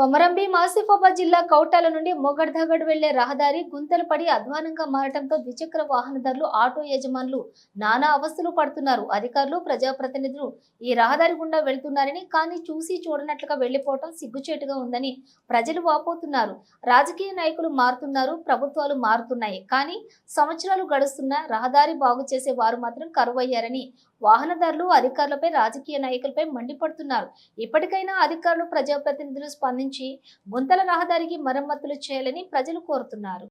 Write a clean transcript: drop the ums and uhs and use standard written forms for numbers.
కొమరంభీం ఆసిఫాబాద్ జిల్లా కౌటాల నుండి మొగడ్దగడ్ వెళ్లే రహదారి గుంతలు పడి అధ్వానంగా మారటంతో ద్విచక్ర వాహనదారులు ఆటో యజమానులు నానా అవస్థలు పడుతున్నారు. అధికారులు ప్రజాప్రతినిధులు ఈ రహదారి గుండా వెళ్తున్నారని, కానీ చూసి చూడనట్లుగా వెళ్లిపోవటం సిగ్గుచేటుగా ఉందని ప్రజలు వాపోతున్నారు. రాజకీయ నాయకులు మారుతున్నారు, ప్రభుత్వాలు మారుతున్నాయి, కానీ సంవత్సరాలు గడుస్తున్నా రహదారి బాగు చేసే వారు మాత్రం కరువయ్యారని వాహనదారులు అధికారులపై, రాజకీయ నాయకులపై మండిపడుతున్నారు. ఇప్పటికైనా అధికారులు, ప్రజాప్రతినిధులు స్పందించి గుంతల రహదారికి మరమ్మతులు చేయాలని ప్రజలు కోరుతున్నారు.